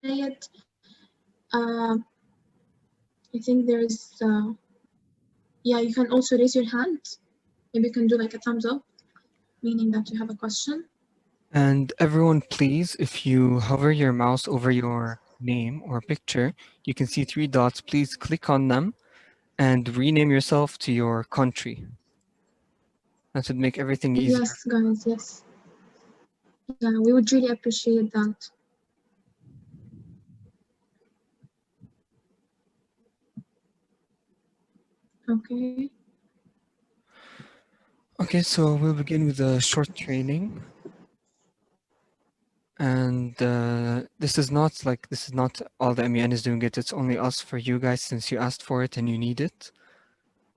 it. I think there's, yeah, you can also raise your hand. Maybe you can do like a thumbs up, meaning that you have a question. And everyone, please, if you hover your mouse over your name or picture, you can see 3 dots. Please click on them and rename yourself to your country. That would make everything easier. Yes, guys, yes. Yeah, we would really appreciate that. Okay. Okay, so we'll begin with a short training. And this is not all the MEN is doing it. It's only us for you guys since you asked for it and you need it.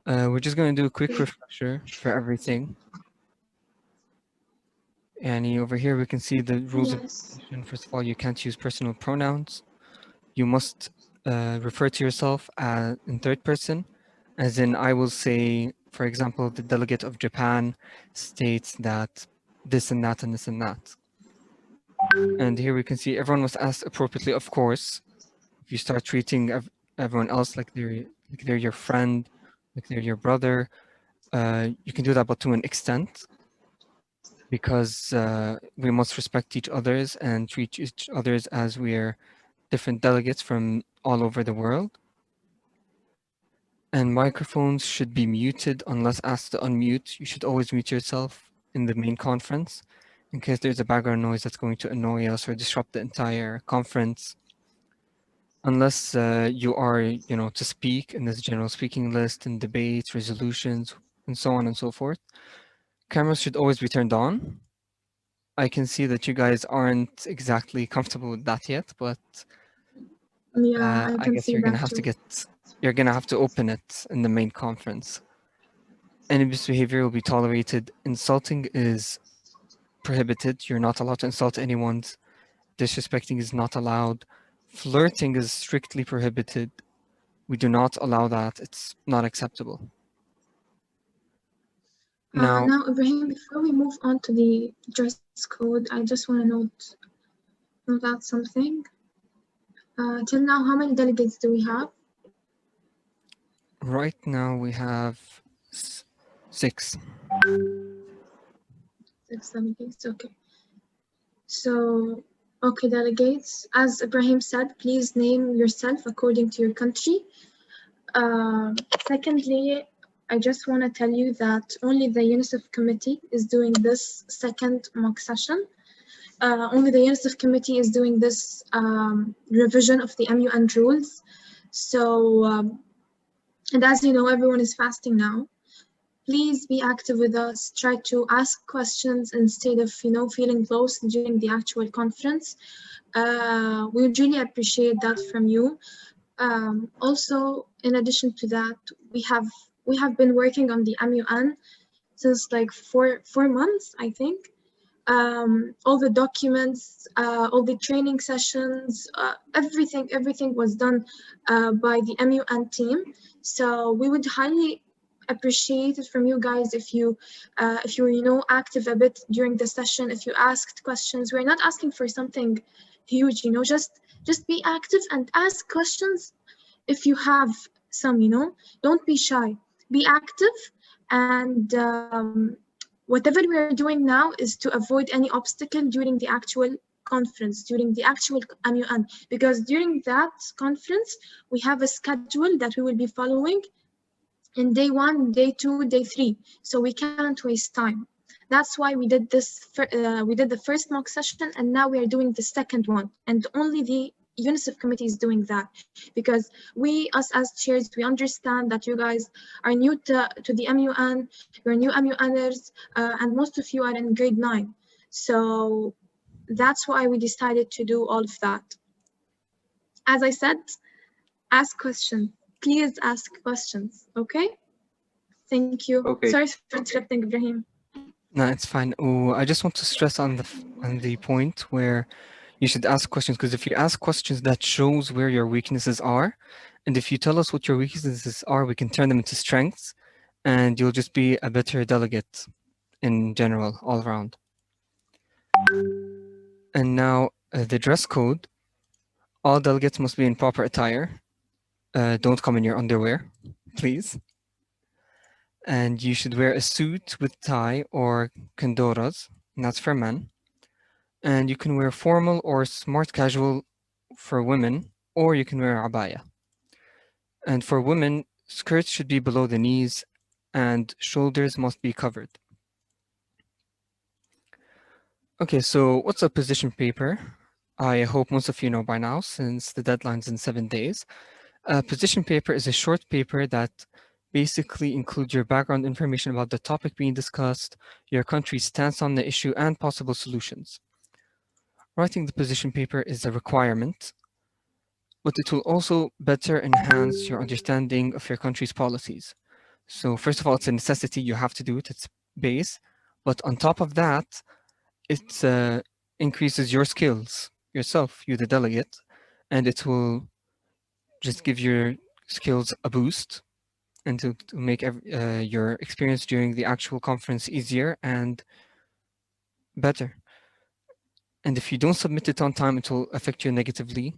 We're just going to do a quick refresher for everything. And over here we can see the rules of communication. First of all, you can't use personal pronouns. You must refer to yourself in third person, as in I will say, for example, the delegate of Japan states that this and that and this and that. And here we can see everyone was asked appropriately, of course. If you start treating everyone else like they're your friend, like they're your brother, you can do that, but to an extent, because we must respect each other's and treat each other's as we're different delegates from all over the world. And microphones should be muted unless asked to unmute. You should always mute yourself in the main conference in case there's a background noise that's going to annoy us or disrupt the entire conference. Unless you are, to speak in this general speaking list, in debates, resolutions, and so on and so forth. Cameras should always be turned on. I can see that you guys aren't exactly comfortable with that yet, but yeah, I guess you're gonna have to open it in the main conference. Any misbehavior will be tolerated. Insulting is prohibited. You're not allowed to insult anyone. Disrespecting is not allowed. Flirting is strictly prohibited. We do not allow that. It's not acceptable. Now, Ibrahim, before we move on to the dress code, I just want to note out something. Till now, how many delegates do we have? Right now we have 6. 6 delegates, okay. So, okay, delegates, as Ibrahim said, please name yourself according to your country. Secondly, I just want to tell you that only the UNICEF committee is doing this second mock session. Only the UNICEF committee is doing this revision of the MUN rules. So, and as you know, everyone is fasting now. Please be active with us. Try to ask questions instead of, feeling lost during the actual conference. We would really appreciate that from you. Also, in addition to that, we have been working on the MUN since like four months, I think. All the documents, all the training sessions, everything was done by the MUN team. So we would highly appreciate it from you guys if you active a bit during the session. If you asked questions, we're not asking for something huge, just be active and ask questions if you have some, don't be shy, be active. And whatever we are doing now is to avoid any obstacle during the actual conference, during the actual MUN, because during that conference we have a schedule that we will be following in day 1, day 2, day 3, so we can't waste time. That's why we did this. We did the first mock session, and now we are doing the second one, and only the UNICEF committee is doing that, because us as chairs, we understand that you guys are new to the MUN, you're new MUNers, and most of you are in grade 9. So that's why we decided to do all of that. As I said, ask questions. Please ask questions, okay? Thank you. Okay. Sorry for interrupting, Ibrahim. No, it's fine. Oh, I just want to stress on the point where you should ask questions, because if you ask questions, that shows where your weaknesses are. And if you tell us what your weaknesses are, we can turn them into strengths, and you'll just be a better delegate in general, all around. And now the dress code. All delegates must be in proper attire. Don't come in your underwear, please. And you should wear a suit with tie or kandoras, and that's for men. And you can wear formal or smart casual for women, or you can wear abaya. And for women, skirts should be below the knees and shoulders must be covered. Okay, so what's a position paper? I hope most of you know by now, since the deadline's in 7 days. A position paper is a short paper that basically includes your background information about the topic being discussed, your country's stance on the issue, and possible solutions. Writing the position paper is a requirement, but it will also better enhance your understanding of your country's policies. So first of all, it's a necessity, you have to do it, it's base, but on top of that, it increases your skills yourself, you the delegate, and it will just give your skills a boost and to make your experience during the actual conference easier and better. And if you don't submit it on time, it will affect you negatively.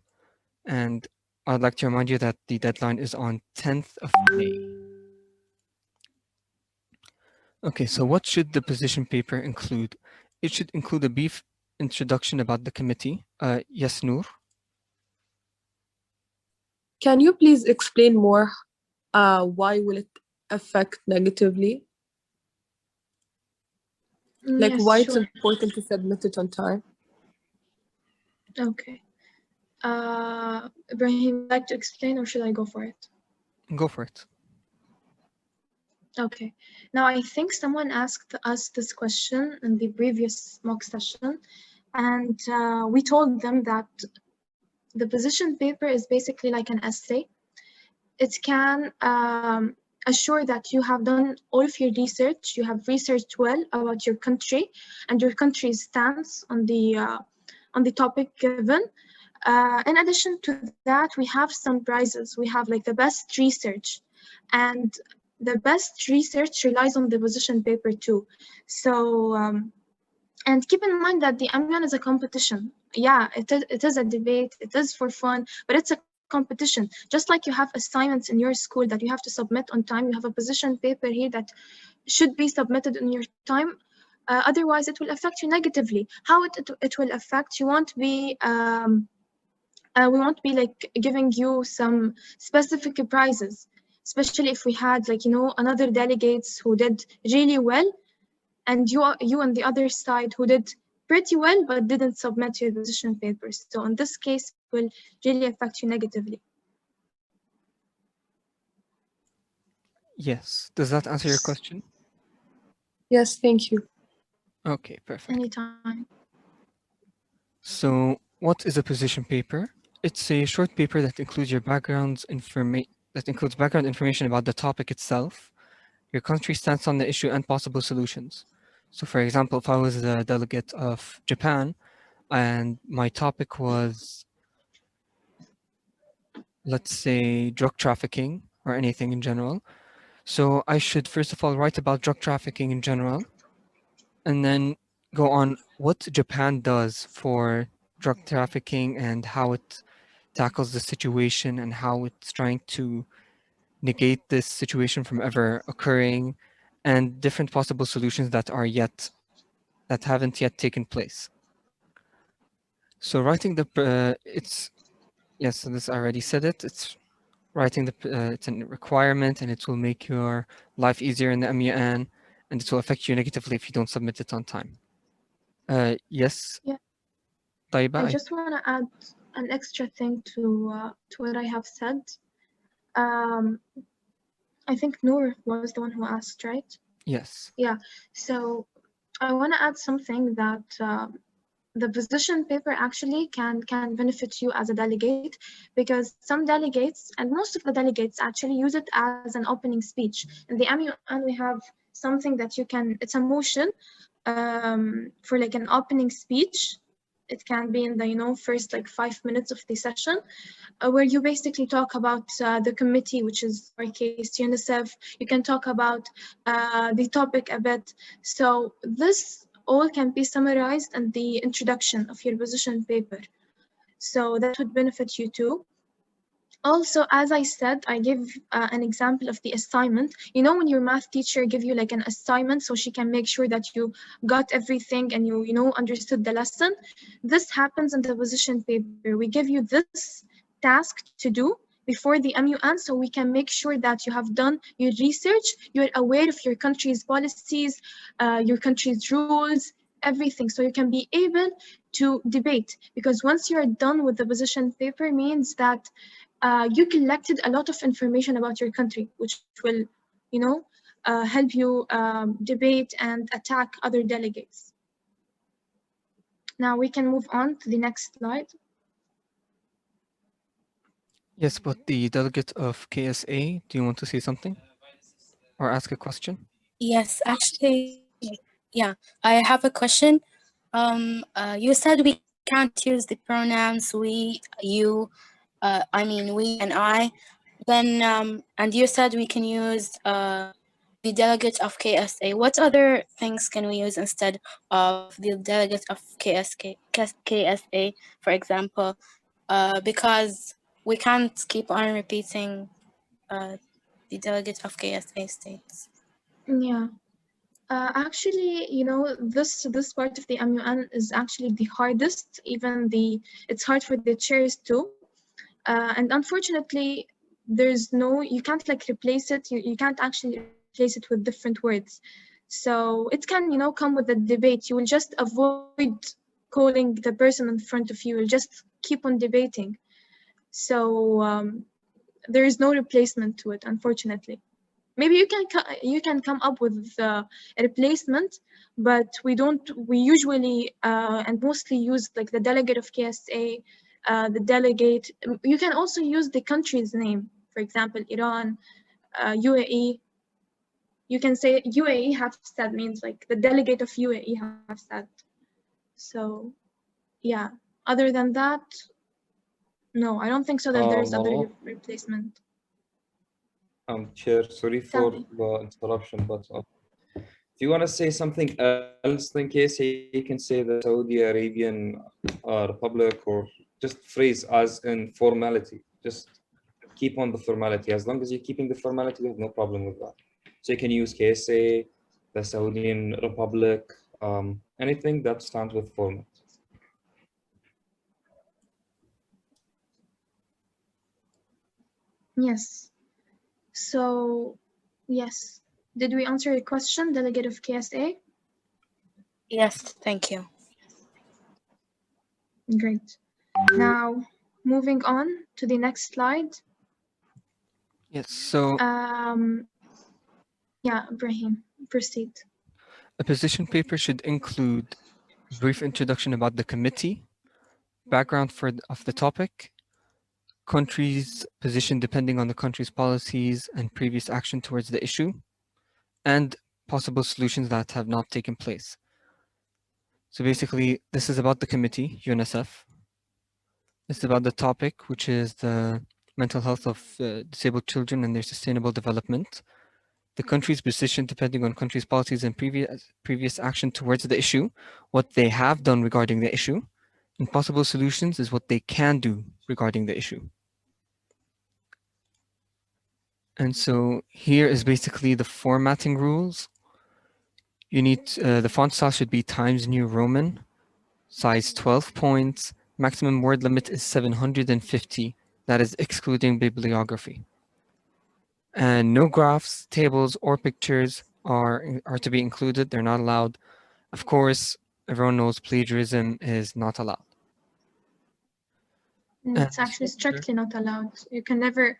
And I'd like to remind you that the deadline is on 10th of May. Okay, so what should the position paper include? It should include a brief introduction about the committee. Yes, Noor? Can you please explain more? Why will it affect negatively? Like Yes, why it's sure. important to submit it on time? Okay. Ibrahim, would you like to explain or should I go for it? Go for it. Okay. Now, I think someone asked us this question in the previous mock session, and we told them that the position paper is basically like an essay. It can assure that you have done all of your research, you have researched well about your country and your country's stance on the topic given. In addition to that, we have some prizes. We have like the best research, and the best research relies on the position paper too. So, and keep in mind that the Amian is a competition. Yeah, it is a debate, it is for fun, but it's a competition. Just like you have assignments in your school that you have to submit on time, you have a position paper here that should be submitted in your time. Otherwise, it will affect you negatively. How it will affect, you won't be we won't be like giving you some specific prizes, especially if we had like, you know, another delegates who did really well, and you on the other side who did pretty well but didn't submit your position papers. So in this case, it will really affect you negatively. Yes. Does that answer your question? Yes, thank you. Okay, perfect. Anytime. So what is a position paper? It's a short paper that includes your background information about the topic itself, your country's stance on the issue, and possible solutions. So for example, if I was the delegate of Japan and my topic was, let's say, drug trafficking or anything in general, so I should first of all write about drug trafficking in general and then go on what Japan does for drug trafficking and how it tackles the situation and how it's trying to negate this situation from ever occurring and different possible solutions that haven't yet taken place. So writing so this I already said it, it's writing it's a requirement and it will make your life easier in the MUN and it will affect you negatively if you don't submit it on time. Yes. Yeah. Taiba, I just want to add an extra thing to what I have said. I think Noor was the one who asked, right? Yes. Yeah. So I want to add something that the position paper actually can benefit you as a delegate, because some delegates and most of the delegates actually use it as an opening speech. In the MUN, we have something that you can, it's a motion for like an opening speech. It can be in the, you know, first like 5 minutes of the session, where you basically talk about the committee, which is our case, UNICEF. You can talk about the topic a bit. So this all can be summarized in the introduction of your position paper. So that would benefit you too. Also, as I said, I give an example of the assignment. You know, when your math teacher give you like an assignment so she can make sure that you got everything and you know, understood the lesson. This happens in the position paper. We give you this task to do before the MUN so we can make sure that you have done your research, you're aware of your country's policies, your country's rules, everything. So you can be able to debate, because once you're done with the position paper means that you collected a lot of information about your country, which will, you know, help you debate and attack other delegates. Now we can move on to the next slide. Yes, but the delegate of KSA, do you want to say something or ask a question? Yes, actually, yeah, I have a question. You said we can't use the pronouns we, you, I mean we and I. Then, and you said we can use the delegate of KSA. What other things can we use instead of the delegate of KSA, for example? Because we can't keep on repeating the delegate of KSA states. Yeah. Actually, you know, this part of the MUN is actually the hardest. Even it's hard for the chairs too. And unfortunately, you can't like replace it. You can't actually replace it with different words. So it can, you know, come with a debate. You will just avoid calling the person in front of you. You'll just keep on debating. So there is no replacement to it, unfortunately. Maybe you can come up with a replacement, but we usually and mostly use like the delegate of KSA, the delegate. You can also use the country's name, for example, Iran, UAE. You can say UAE Hafstad means like the delegate of UAE Hafstad. So yeah, other than that, no, I don't think so that there's other replacement. Chair, sorry for the interruption, but if you want to say something else in case, you can say the Saudi Arabian Republic, or just phrase as in formality. Just keep on the formality. As long as you're keeping the formality, there's no problem with that. So you can use KSA, the Saudian Republic, anything that stands with format. Yes. So, yes. Did we answer your question, Delegate of KSA? Yes, thank you. Great. Now, moving on to the next slide. Yes, so yeah, Ibrahim, proceed. a position paper should include a brief introduction about the committee, background of the topic, country's position depending on the country's policies and previous action towards the issue, and possible solutions that have not taken place. So basically, this is about the committee, UNICEF. This is about the topic, which is the mental health of disabled children and their sustainable development. The country's position depending on country's policies and previous action towards the issue, what they have done regarding the issue, and possible solutions is what they can do regarding the issue. And so here is basically the formatting rules. You need, the font style should be Times New Roman, size 12 points, maximum word limit is 750, that is excluding bibliography. And no graphs, tables, or pictures are to be included, they're not allowed. Of course, everyone knows plagiarism is not allowed. It's actually strictly not allowed. You can never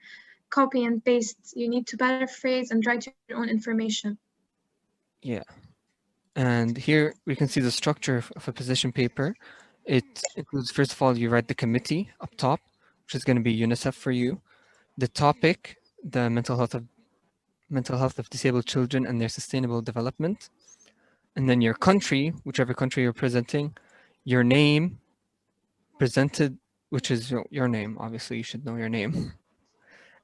copy and paste. You need to paraphrase and write your own information. Yeah. And here we can see the structure of a position paper. It includes, first of all, you write the committee up top, which is going to be UNICEF for you. The topic, the mental health of disabled children and their sustainable development. And then your country, whichever country you're presenting, your name presented, which is your name. Obviously, you should know your name.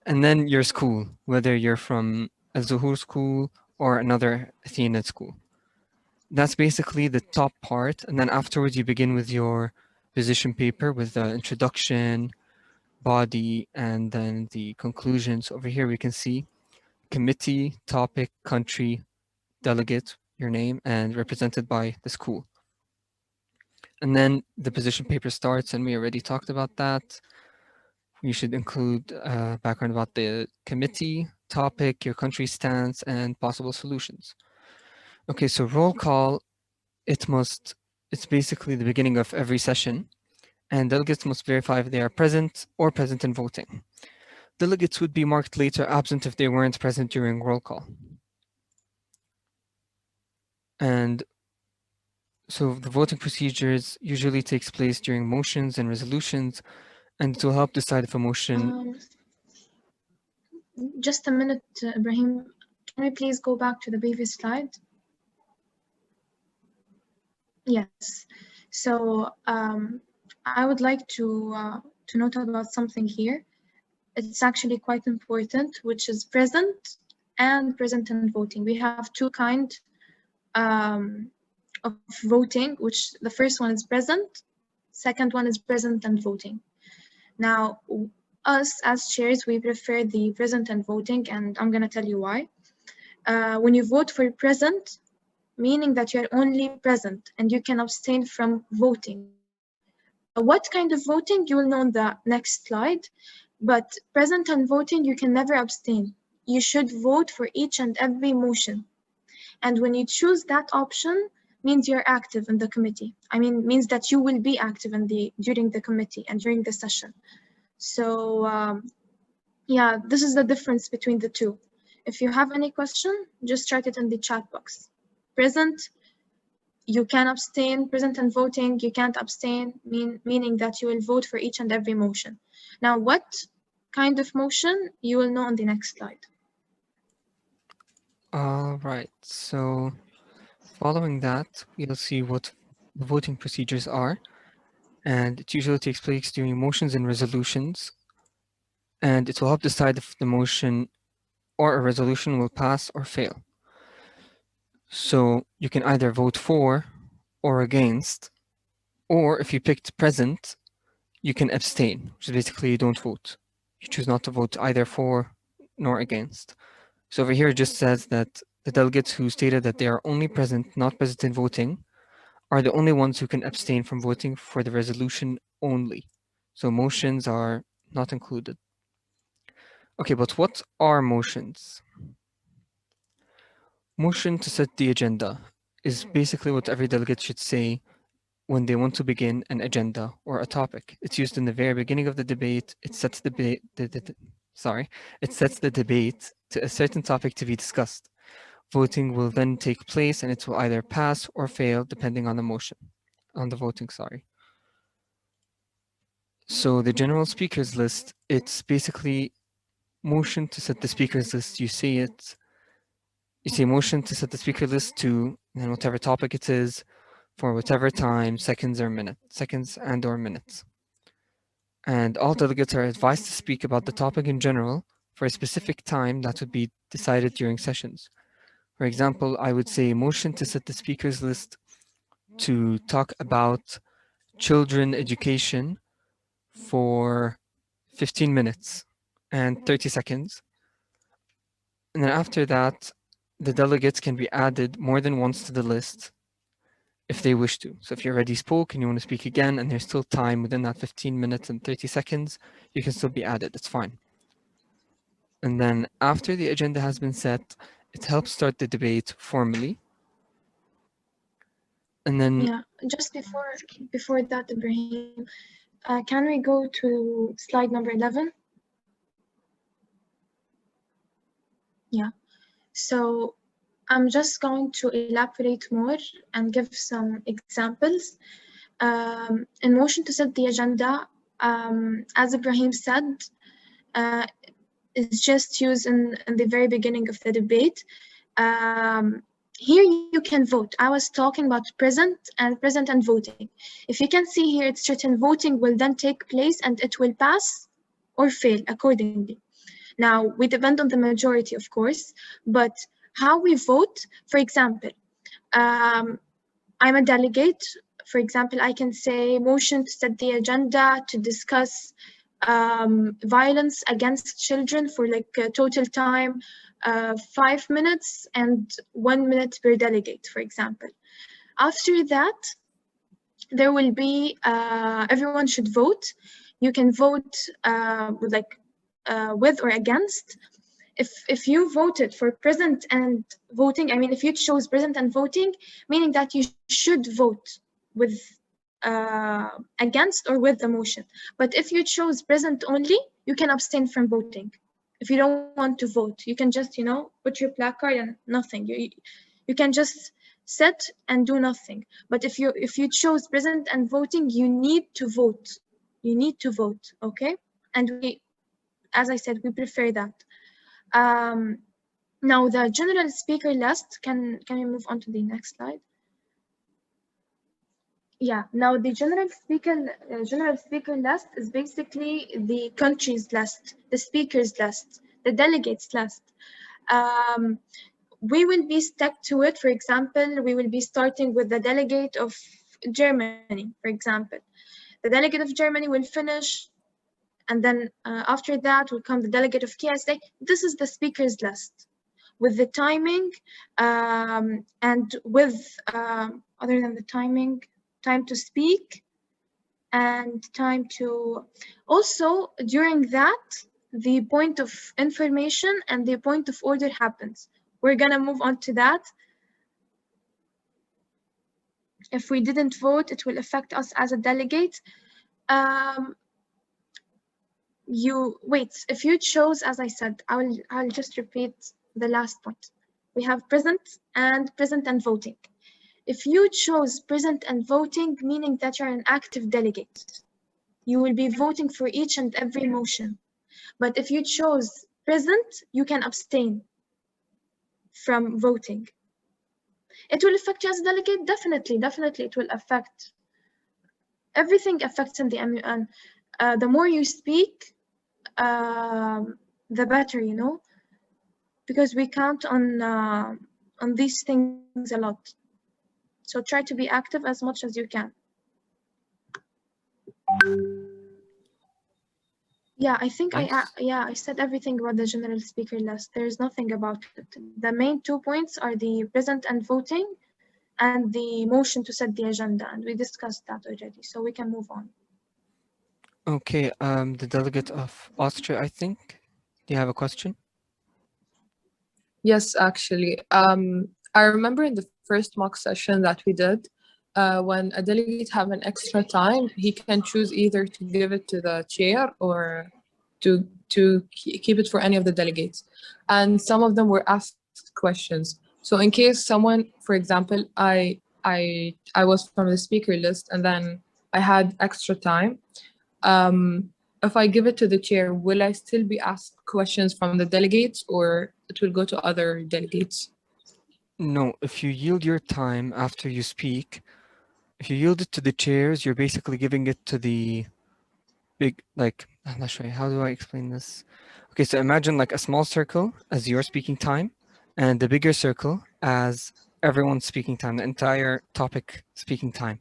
And then your school, whether you're from a Zuhur school or another Athena school. That's basically the top part. And then afterwards, you begin with your position paper with the introduction, body, and then the conclusions. Over here we can see committee, topic, country, delegate, your name, and represented by the school. And then the position paper starts, and we already talked about that. You should include background about the committee, topic, your country stance, and possible solutions. Okay, so roll call, it's basically the beginning of every session, and delegates must verify if they are present or present in voting. Delegates would be marked later absent if they weren't present during roll call. And so the voting procedures usually takes place during motions and resolutions, and it will help decide if a motion... Just a minute, Ibrahim. Can we please go back to the previous slide? Yes. So I would like to note about something here. It's actually quite important, which is present and present and voting. We have two kinds of voting, which the first one is present, second one is present and voting. Now, us as chairs, we prefer the present and voting, and I'm going to tell you why. When you vote for present, meaning that you're only present and you can abstain from voting. What kind of voting, you will know on the next slide, but present and voting, you can never abstain. You should vote for each and every motion. And when you choose that option, means you're active in the committee. I mean, means that you will be active during the committee and during the session. So yeah, this is the difference between the two. If you have any question, just write it in the chat box. Present, you can abstain. Present and voting, you can't abstain, meaning that you will vote for each and every motion. Now, what kind of motion, you will know on the next slide. All right, so following that, we'll see what the voting procedures are. And it usually takes place during motions and resolutions. And it will help decide if the motion or a resolution will pass or fail. So you can either vote for or against, or if you picked present, you can abstain, which is basically you don't vote. You choose not to vote either for nor against. So over here it just says that the delegates who stated that they are only present, not present in voting, are the only ones who can abstain from voting for the resolution only. So motions are not included. Okay, but what are motions? Motion to set the agenda is basically what every delegate should say when they want to begin an agenda or a topic. It's used in the very beginning of the debate. It sets the debate to a certain topic to be discussed. Voting will then take place and it will either pass or fail depending on the motion, on the voting, sorry. So the general speakers list, it's basically motion to set the speakers list. You say motion to set the speaker list to, and whatever topic it is, for whatever time, seconds and or minutes. And all delegates are advised to speak about the topic in general for a specific time that would be decided during sessions. For example, I would say motion to set the speakers list to talk about children education for 15 minutes and 30 seconds. And then after that, the delegates can be added more than once to the list if they wish to. So if you already spoke and you want to speak again and there's still time within that 15 minutes and 30 seconds, you can still be added, it's fine. And then after the agenda has been set, it helps start the debate formally. And then... Yeah, just before that, Ibrahim, can we go to slide number 11? Yeah, so I'm just going to elaborate more and give some examples. In motion to set the agenda, as Ibrahim said, it's just used in the very beginning of the debate. Here you can vote. I was talking about present and voting. If you can see here, it's written voting will then take place and it will pass or fail accordingly. Now, we depend on the majority, of course, but how we vote, for example, I'm a delegate For example, I can say motion to set the agenda to discuss violence against children for like a total time 5 minutes and 1 minute per delegate, for example. After that, there will be, everyone should vote. You can vote with or against. If you voted for present and voting, I mean, if you chose present and voting, meaning that you should vote with against or with the motion. But if you chose present only, you can abstain from voting. If you don't want to vote, you can just, you know, put your placard and nothing. You can just sit and do nothing. But if you chose present and voting, you need to vote. You need to vote, okay? And we, as I said, we prefer that. Now the general speaker list, can we move on to the next slide? Yeah, now the general speaker list is basically the countries list, the speakers list, the delegates list. We will be stuck to it. For example, we will be starting with the delegate of Germany, for example. The delegate of Germany will finish, and then after that will come the delegate of KSA. This is the speakers list with the timing and with, other than the timing, time to speak and time to, also during that, the point of information and the point of order happens. We're gonna move on to that. If we didn't vote, it will affect us as a delegate. If you chose, as I said, I'll just repeat the last point. We have present and voting. If you chose present and voting, meaning that you're an active delegate, you will be voting for each and every motion. But if you chose present, you can abstain from voting. It will affect you as a delegate, definitely it will affect. Everything affects in the MUN. The more you speak, the better, you know, because we count on these things a lot. So try to be active as much as you can. Yeah, I think I said everything about the general speaker list. There's nothing about it. The main 2 points are the present and voting and the motion to set the agenda, and we discussed that already, so we can move on. Okay, the delegate of Austria, I think. Do you have a question? Yes, actually. I remember in the first mock session that we did, when a delegate have an extra time, he can choose either to give it to the chair or to keep it for any of the delegates. And some of them were asked questions. So in case someone, for example, I was from the speaker list and then I had extra time, if I give it to the chair, will I still be asked questions from the delegates, or it will go to other delegates? No, if you yield your time after you speak, if you yield it to the chairs, you're basically giving it to the big, like, I'm not sure, how do I explain this? Okay, so imagine like a small circle as your speaking time and the bigger circle as everyone's speaking time, the entire topic speaking time.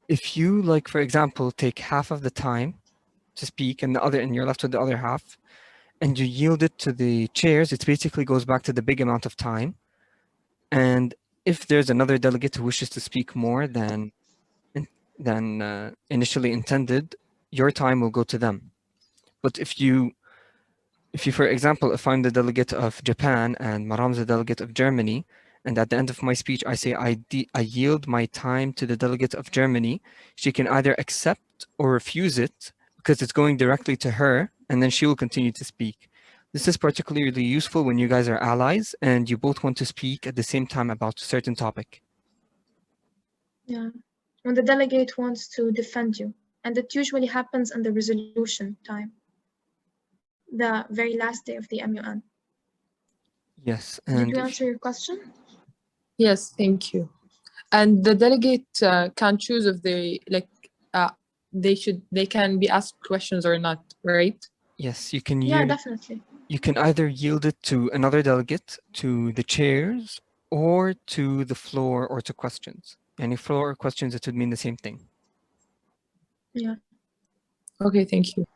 If you, like, for example, take half of the time to speak and you're left with the other half, and you yield it to the chairs, it basically goes back to the big amount of time. And if there's another delegate who wishes to speak more than initially intended, your time will go to them. But if you, for example, if I'm the delegate of Japan and Maram's the delegate of Germany, and at the end of my speech, I say I yield my time to the delegate of Germany, she can either accept or refuse it because it's going directly to her, and then she will continue to speak. This is particularly useful when you guys are allies and you both want to speak at the same time about a certain topic. Yeah, when the delegate wants to defend you, and it usually happens in the resolution time, the very last day of the MUN. Yes. And did we answer your question? Yes, thank you. And the delegate can choose if they they can be asked questions or not, right? Yes, you can. Yeah, definitely. You can either yield it to another delegate, to the chairs, or to the floor, or to questions. Any floor questions, it would mean the same thing. Yeah. Okay, thank you.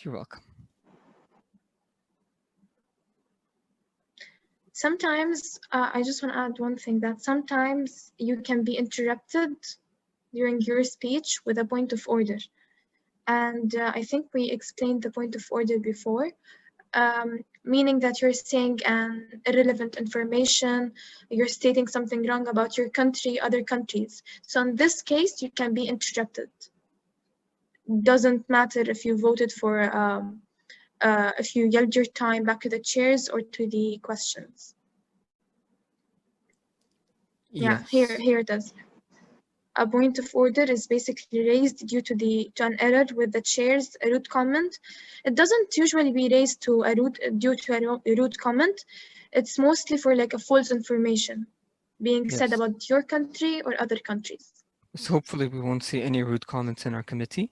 You're welcome. Sometimes, I just want to add one thing, that sometimes you can be interrupted during your speech with a point of order. And I think we explained the point of order before, meaning that you're saying irrelevant information, you're stating something wrong about your country, other countries. So in this case, you can be interrupted. Doesn't matter if you voted for, if you yelled your time back to the chairs or to the questions. Yeah, Yes. here it is. A point of order is basically raised due to an error with the chair's root comment. It doesn't usually be raised due to a root comment. It's mostly for like a false information being said Yes. about your country or other countries. So hopefully we won't see any rude comments in our committee.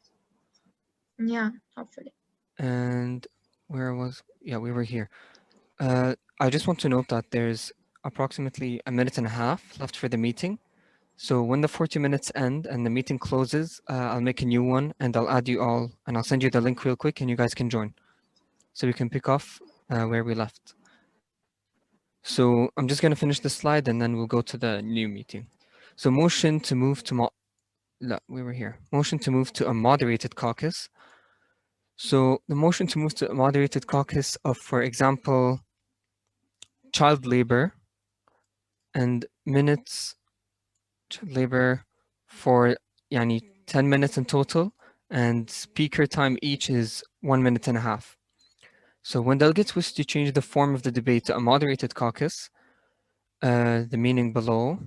Yeah, hopefully. And we were here. I just want to note that there's approximately a minute and a half left for the meeting. So when the 40 minutes end and the meeting closes, I'll make a new one and I'll add you all and I'll send you the link real quick and you guys can join. So we can pick off where we left. So I'm just going to finish the slide and then we'll go to the new meeting. So motion to move to Motion to move to a moderated caucus. So the motion to move to a moderated caucus of, for example, child labor and minutes child labor for 10 minutes in total, and speaker time each is 1 minute and a half. So when delegates wish to change the form of the debate to a moderated caucus, the meaning below,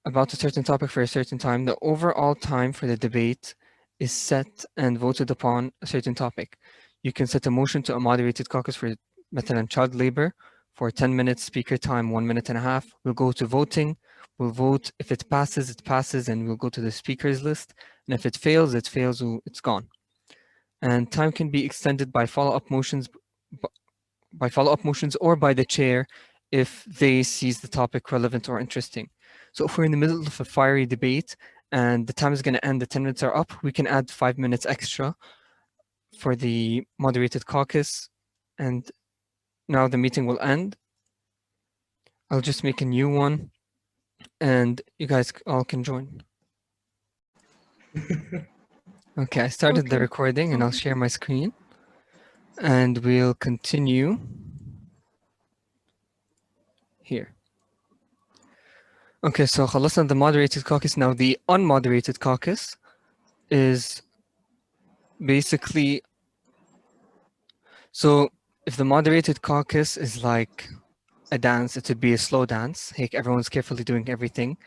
about a certain topic for a certain time, the overall time for the debate is set and voted upon a certain topic. You can set a motion to a moderated caucus for مثلا child labor for 10 minutes, speaker time 1 minute and a half. We'll go to voting. We'll vote. If it passes, and we'll go to the speakers list. And if it fails, it's gone. And time can be extended by follow-up motions, or by the chair if they sees the topic relevant or interesting. So if we're in the middle of a fiery debate and the time is going to end, the 10 minutes are up, we can add 5 minutes extra for the moderated caucus. And now the meeting will end. I'll just make a new one and you guys all can join. Okay, I started the recording and I'll share my screen and we'll continue here. Okay, so خلصنا the moderated caucus. Now the unmoderated caucus is basically, so if the moderated caucus is like a dance, it would be a slow dance. Like everyone's carefully doing everything.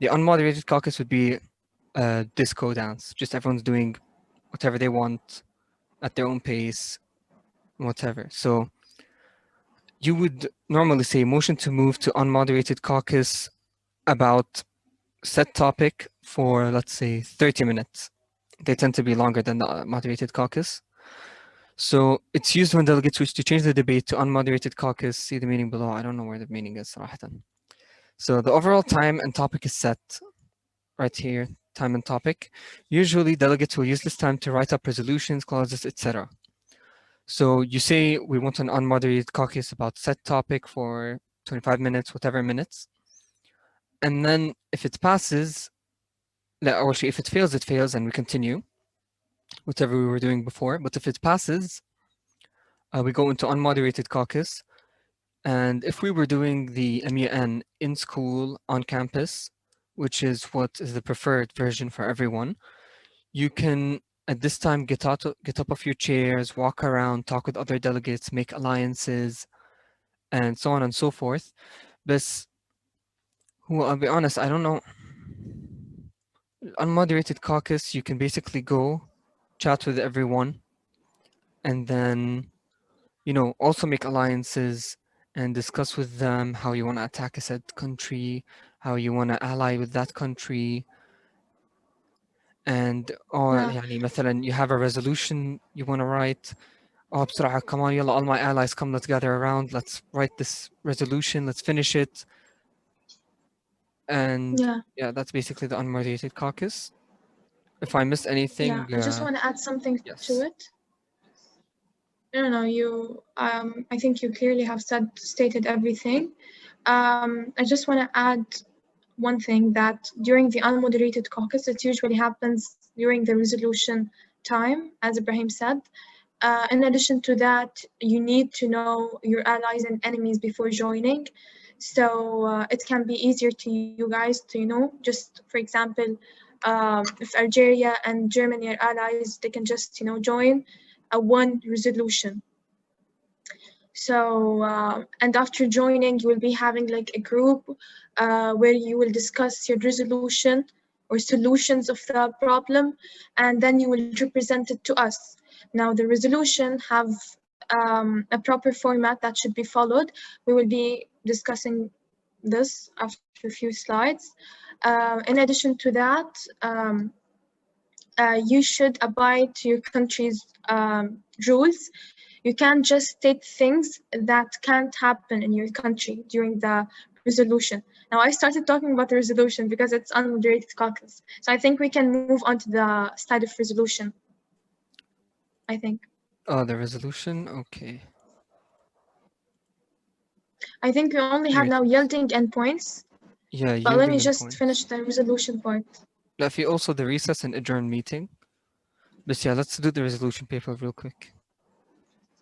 The unmoderated caucus would be a disco dance. Just everyone's doing whatever they want at their own pace, whatever. So you would normally say motion to move to unmoderated caucus about set topic for, let's say, 30 minutes. They tend to be longer than the moderated caucus. So it's used when delegates wish to change the debate to unmoderated caucus. See the meaning below. I don't know where the meaning is, صراحة. So the overall time and topic is set right here, time and topic. Usually delegates will use this time to write up resolutions, clauses, etc. So you say we want an unmoderated caucus about set topic for 25 minutes, whatever minutes. And then if it passes, or if it fails and we continue, whatever we were doing before. But if it passes, we go into unmoderated caucus. And if we were doing the MUN in school, on campus, which is what is the preferred version for everyone, you can, at this time, get up off your chairs, walk around, talk with other delegates, make alliances, and so on and so forth. But I'll be honest, I don't know. Unmoderated caucus, you can basically go chat with everyone and then, also make alliances and discuss with them how you want to attack a said country, how you want to ally with that country. And مثلا you have a resolution you want to write. بسرعة come on, يلا, all my allies come, let's gather around, let's write this resolution, let's finish it. And Yeah, yeah, that's basically the unmoderated caucus. If I missed anything, I just want to add something to yes. it. No, you. I think you clearly have stated everything. I just want to add one thing, that during the unmoderated caucus, it usually happens during the resolution time, as Ibrahim said. In addition to that, you need to know your allies and enemies before joining. So it can be easier to you guys to, just for example, if Algeria and Germany are allies, they can just, join one resolution. So, and after joining, you will be having like a group where you will discuss your resolution or solutions of the problem, and then you will represent it to us. Now, the resolution have a proper format that should be followed. We will be discussing this after a few slides. In addition to that, you should abide to your country's rules. You can't just state things that can't happen in your country during the resolution. Now, I started talking about the resolution because it's unmoderated caucus. So I think we can move on to the side of resolution, I think. Oh, the resolution? Okay. I think we only have now yielding and points. Yeah, but let me yielding just points. finish the resolution part. Also the recess and adjourn meeting. But yeah, let's do the resolution paper real quick.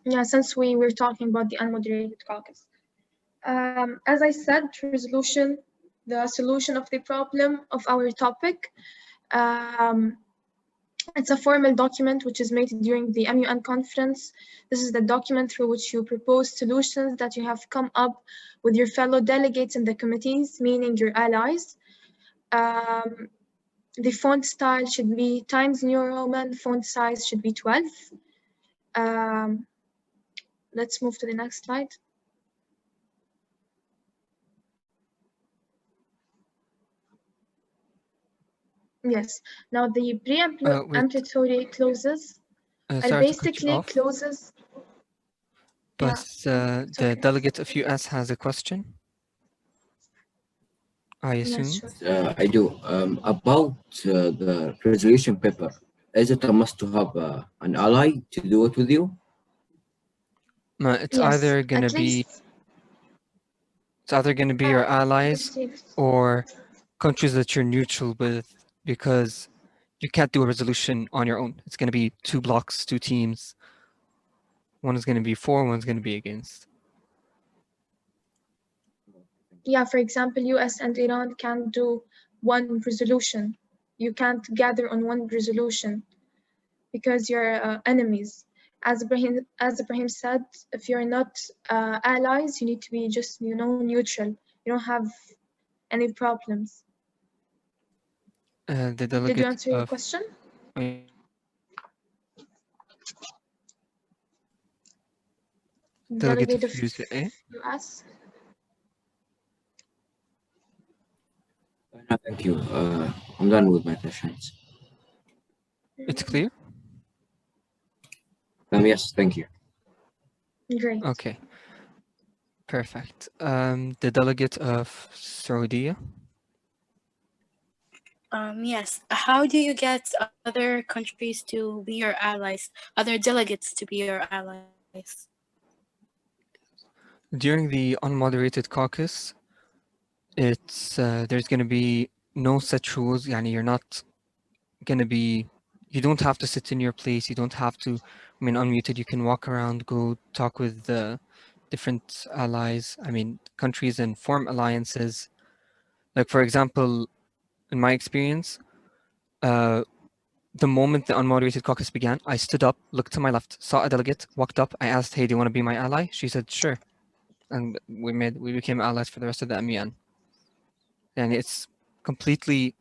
Yeah, since we were talking about the unmoderated caucus. As I said, resolution, the solution of the problem of our topic. It's a formal document which is made during the MUN conference. This is the document through which you propose solutions that you have come up with your fellow delegates in the committees, meaning your allies. The font style should be Times New Roman, font size should be 12. Let's move to the next slide. Yes. Now the pre-ambulatory clauses are basically clauses. But the delegate of US has a question, I assume. Yes, sure. I do. About the resolution paper, is it a must to have an ally to do it with you? It's either gonna be your allies or countries that you're neutral with, because you can't do a resolution on your own. It's gonna be 2 blocks, 2 teams. One is gonna be for, one's gonna be against. Yeah, for example, US and Iran can't do one resolution. You can't gather on one resolution because you're enemies. As Ibrahim said, if you're not allies, you need to be just, neutral. You don't have any problems. The delegate Did you answer your question? Delegate of US? No, thank you. I'm done with my questions. It's clear? Yes, thank you. Great. Okay. Perfect. The delegate of Saudi. Yes. How do you get other countries to be your allies, other delegates to be your allies? During the unmoderated caucus, it's there's going to be no set rules. Yani you're not going to be, you don't have to sit in your place. You don't have to remain unmuted. You can walk around, go talk with the different allies, countries, and form alliances. Like, for example, in my experience, the moment the unmoderated caucus began, I stood up, looked to my left, saw a delegate, walked up. I asked, "Hey, do you want to be my ally?" She said, "Sure," and we became allies for the rest of the MUN. And it's completely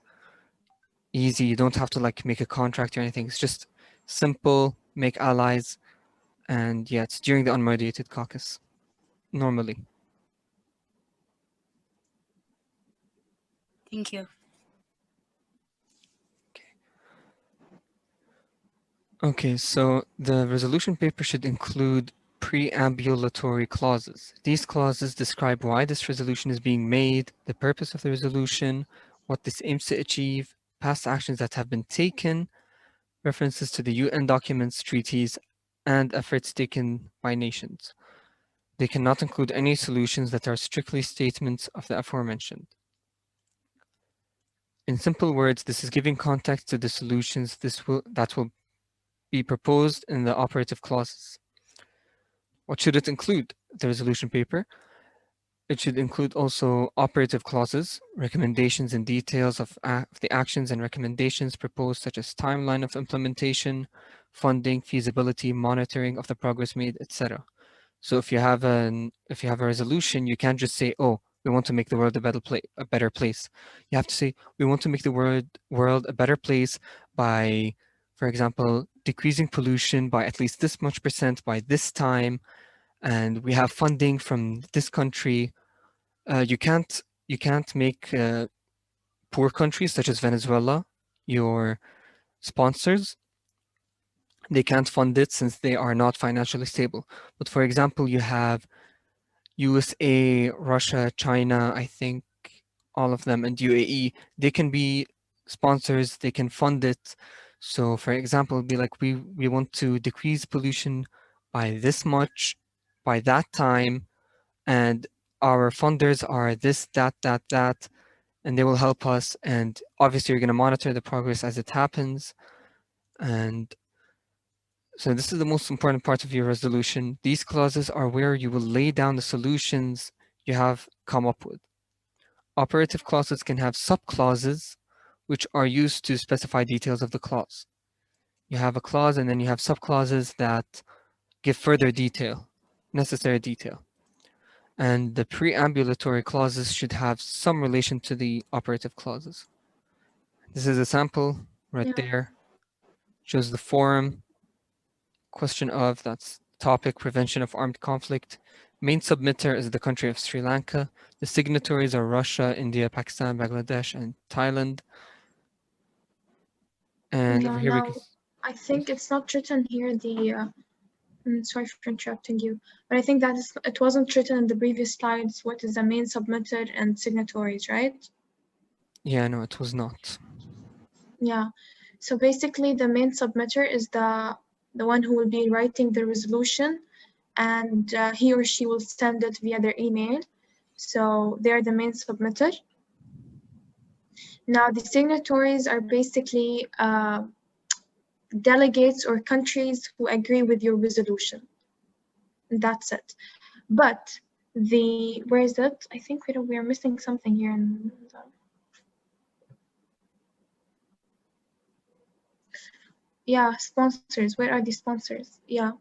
easy. You don't have to like make a contract or anything. It's just simple, make allies, and yeah, it's during the unmoderated caucus normally. Thank you. Okay, so the resolution paper should include Pre-Ambulatory Clauses. These clauses describe why this resolution is being made, the purpose of the resolution, what this aims to achieve, past actions that have been taken, references to the UN documents, treaties, and efforts taken by nations. They cannot include any solutions that are strictly statements of the aforementioned. In simple words, this is giving context to the solutions that will be proposed in the operative clauses. What should it include? The resolution paper. It should include also operative clauses, recommendations and details of the actions and recommendations proposed, such as timeline of implementation, funding, feasibility, monitoring of the progress made, etc. So if you have a resolution, you can't just say, "Oh, we want to make the world a better place." You have to say, "We want to make the world a better place by, for example, decreasing pollution by at least this much percent by this time, and we have funding from this country." You can't make poor countries such as Venezuela your sponsors. They can't fund it since they are not financially stable. But for example, you have USA, Russia, China, I think all of them, and UAE. They can be sponsors, they can fund it. So for example, it'd be like, we want to decrease pollution by this much, by that time, and our funders are this, that, and they will help us. And obviously you're going to monitor the progress as it happens. And so this is the most important part of your resolution. These clauses are where you will lay down the solutions you have come up with. Operative clauses can have sub-clauses, which are used to specify details of the clause. You have a clause and then you have sub-clauses that give further detail, necessary detail. And the preambulatory clauses should have some relation to the operative clauses. This is a sample right there. Shows the forum, question of, that's topic, prevention of armed conflict. Main submitter is the country of Sri Lanka. The signatories are Russia, India, Pakistan, Bangladesh, and Thailand. And over here we can... I think it's not written here, sorry for interrupting you, but I think that it wasn't written in the previous slides what is the main submitter and signatories, right? Yeah, no, it was not. Yeah, so basically the main submitter is the one who will be writing the resolution, and he or she will send it via their email. So they're the main submitter. Now the signatories are basically delegates or countries who agree with your resolution. That's it. But where is it? I think we are missing something here. Yeah, sponsors. Where are the sponsors? Yeah.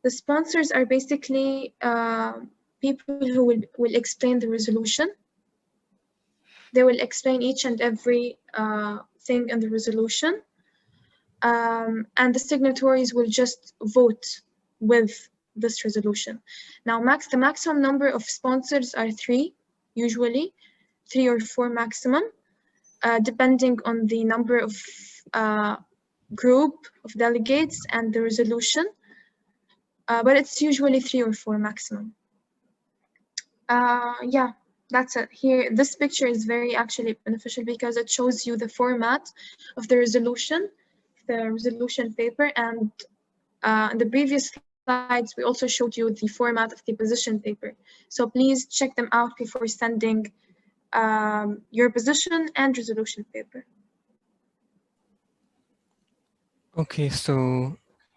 The sponsors are basically people who will explain the resolution. They will explain each and every thing in the resolution. And the signatories will just vote with this resolution. Now, the maximum number of sponsors are 3, usually 3 or 4 maximum, depending on the number of group of delegates and the resolution. But it's usually 3 or 4 maximum. Yeah, that's it. Here, this picture is very actually beneficial because it shows you the format of the resolution paper, and in the previous slides we also showed you the format of the position paper. So please check them out before sending your position and resolution paper. Okay, so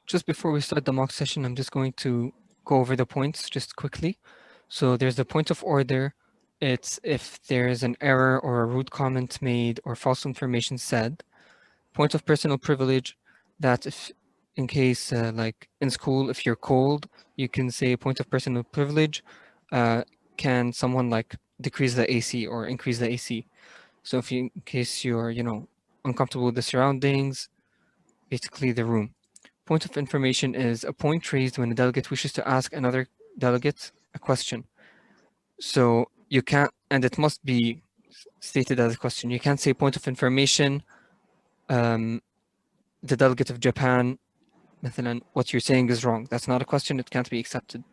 just before we start the mock session, I'm just going to go over the points just quickly. So there's the point of order. It's if there's an error or a rude comment made or false information said. Point of personal privilege, that if in case like in school, if you're cold, you can say point of personal privilege. Can someone like decrease the AC or increase the AC? So if in case you're, uncomfortable with the surroundings, basically the room. Point of information is a point raised when a delegate wishes to ask another delegate a question. So you can't, and it must be stated as a question. You can't say point of information, the delegate of Japan مثلا, what you're saying is wrong. That's not a question, it can't be accepted.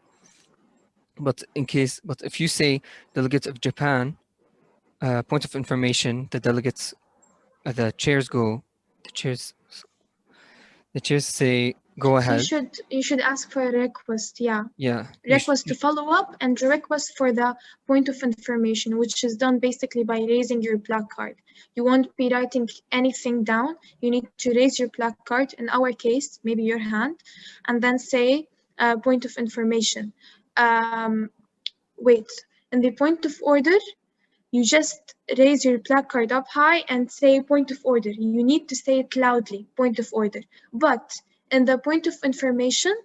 But if you say Delegate of Japan, point of information, the delegates, the chairs say, go ahead. You should ask for a request, yeah. Yeah. Request to follow up and request for the point of information, which is done basically by raising your placard. You won't be writing anything down. You need to raise your placard, in our case, maybe your hand, and then say point of information. Wait, in the point of order, you just raise your placard up high and say point of order. You need to say it loudly, point of order. But in the point of information,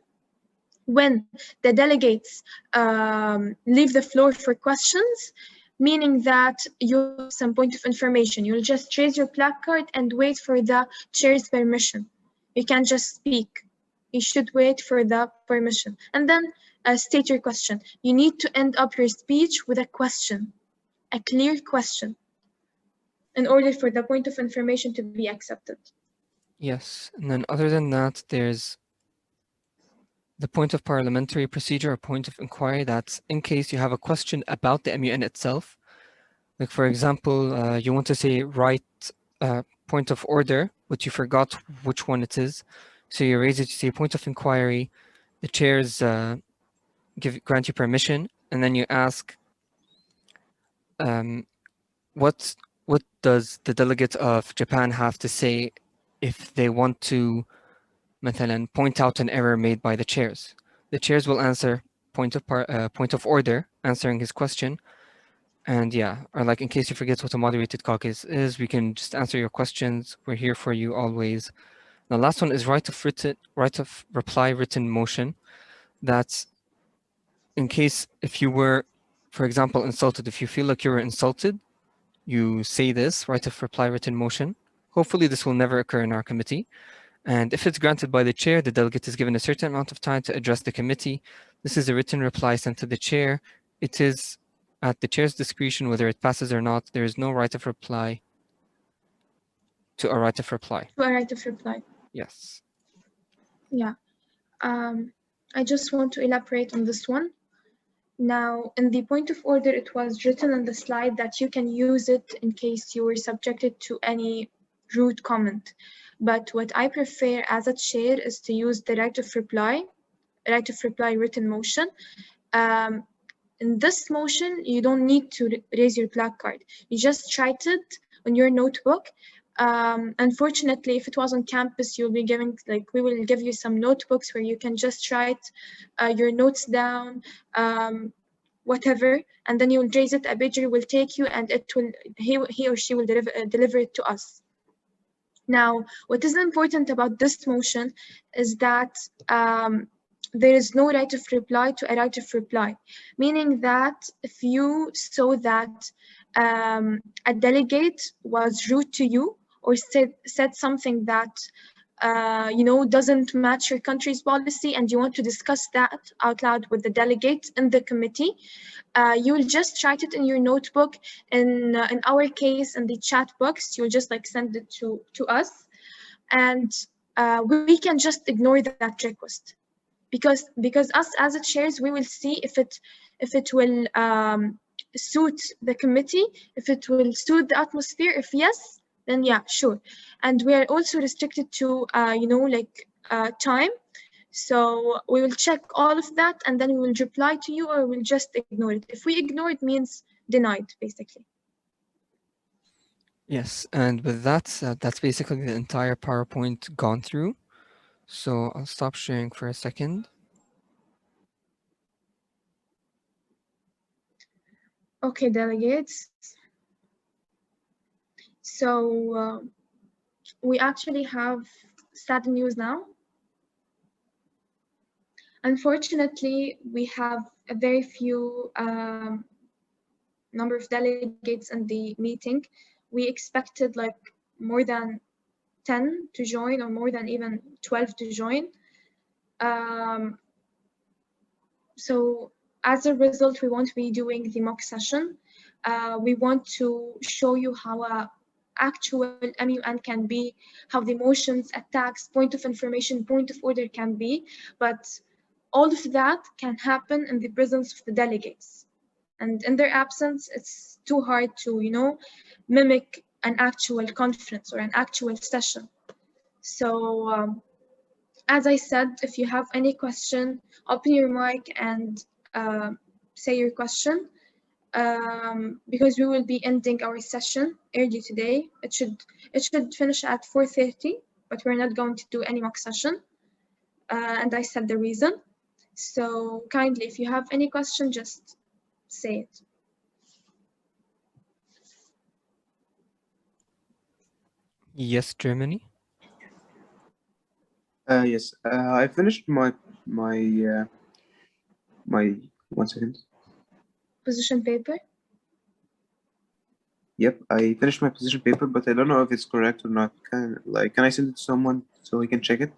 when the delegates leave the floor for questions, meaning that you have some point of information, you'll just raise your placard and wait for the chair's permission. You can't just speak. You should wait for the permission. And then state your question. You need to end up your speech with a question, a clear question, in order for the point of information to be accepted. Yes, and then other than that, there's the point of parliamentary procedure or point of inquiry. That's in case you have a question about the MUN itself. Like, for example, you want to say right point of order, but you forgot which one it is. So you raise it to say point of inquiry, the chairs grant you permission, and then you ask, what does the delegate of Japan have to say if they want to مثلا point out an error made by the chairs? The chairs will answer point of order, answering his question. And yeah, or like in case you forget what a moderated caucus is, we can just answer your questions. We're here for you always. The last one is right of reply written motion. That's in case if you were, for example, insulted, if you feel like you were insulted, you say this, right of reply written motion. Hopefully this will never occur in our committee. And if it's granted by the chair, the delegate is given a certain amount of time to address the committee. This is a written reply sent to the chair. It is at the chair's discretion whether it passes or not. There is no right of reply to a right of reply. To a right of reply. Yes. Yeah. I just want to elaborate on this one. Now, in the point of order, it was written on the slide that you can use it in case you were subjected to any rude comment. But what I prefer as a chair is to use the right of reply written motion. In this motion, you don't need to raise your placard. You just write it on your notebook. Unfortunately, if it was on campus, you'll be giving, we will give you some notebooks where you can just write your notes down, whatever, and then you will raise it. A pager will take you, and it will he or she will deliver it to us. Now, what is important about this motion is that there is no right of reply to a right of reply, meaning that if you saw that a delegate was rude to you or said something that doesn't match your country's policy, and you want to discuss that out loud with the delegate in the committee, you will just write it in your notebook. In our case, in the chat box, you'll just send it to us, and we can just ignore that request, because us as a chairs, we will see if it will suit the committee, if it will suit the atmosphere. If yes, then yeah, sure. And we are also restricted to time, so we will check all of that, and then we will reply to you, or we'll just ignore it. If we ignore it, means denied, basically. Yes, and with that, that's basically the entire PowerPoint gone through. So I'll stop sharing for a second. Okay, delegates. So we actually have sad news now. Unfortunately, we have a very few number of delegates in the meeting. We expected more than 10 to join, or more than even 12 to join. So as a result, we won't be doing the mock session. We want to show you how actual MUN can be, how the motions, attacks, point of information, point of order can be, but all of that can happen in the presence of the delegates. And in their absence, it's too hard to, you know, mimic an actual conference or an actual session. So as I said, if you have any question, open your mic and say your question, because we will be ending our session early today. It should finish at 4:30, but we're not going to do any mock session. And I said the reason. So kindly, if you have any question, just say it. Yes, Germany. Yes, I finished my 1 second. Position paper. Yep, I finished my position paper, but I don't know if it's correct or not. Can I send it to someone so he can check it?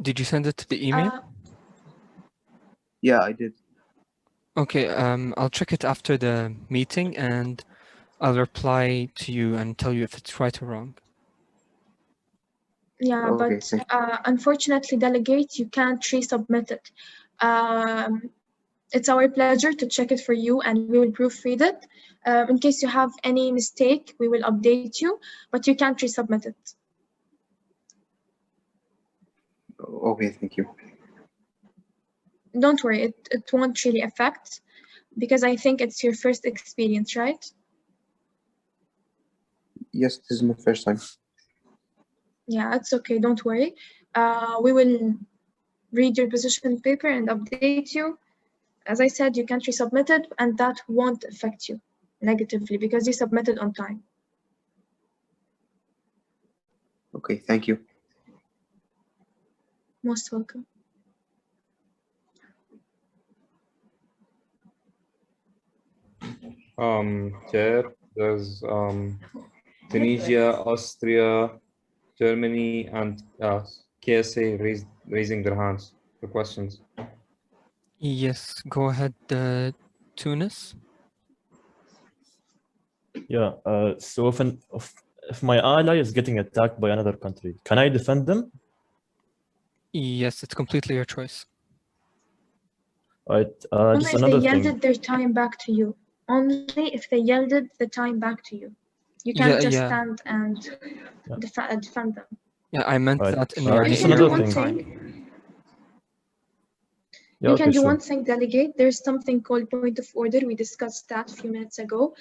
Did you send it to the email? Yeah, I did. Okay, I'll check it after the meeting and I'll reply to you and tell you if it's right or wrong. Yeah, Okay, but unfortunately, delegate, you can't resubmit it. It's our pleasure to check it for you and we will proofread it. In case you have any mistake, we will update you, but you can't resubmit it. Okay, thank you. Don't worry, it won't really affect, because I think it's your first experience, right? Yes, this is my first time. Yeah, it's okay, don't worry. We will read your position paper and update you. As I said, you can't resubmit it, and that won't affect you negatively because you submitted on time. Okay, thank you. Most welcome. Chair, there's Tunisia, Austria, Germany, and KSA raising their hands for questions. Yes, go ahead, Tunis. Yeah, so if my ally is getting attacked by another country, can I defend them? Yes, it's completely your choice. Right, Only just if they another thing. yielded their time back to you. Only if they yielded the time back to you. You can't just stand and defend them. Yeah, I meant Right. that in You relation can to do your one own time. thing. Yeah, You can okay, do sure. one thing, delegate. There's something called point of order. We discussed that a few minutes ago.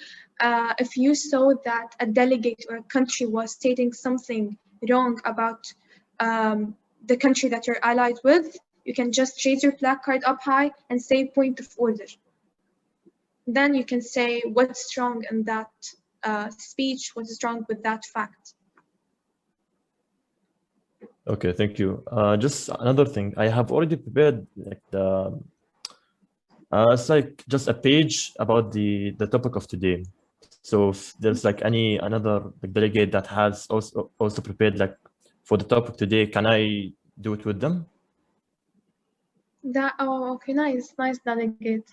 If you saw that a delegate or a country was stating something wrong about the country that you're allied with, you can just raise your placard up high and say point of order. Then you can say what's wrong in that speech, what is wrong with that fact. Okay, thank you. Just another thing, I have already prepared like the it's like just a page about the topic of today. So if there's like another delegate that has also prepared like for the topic today, can I do it with them? Okay, nice delegate.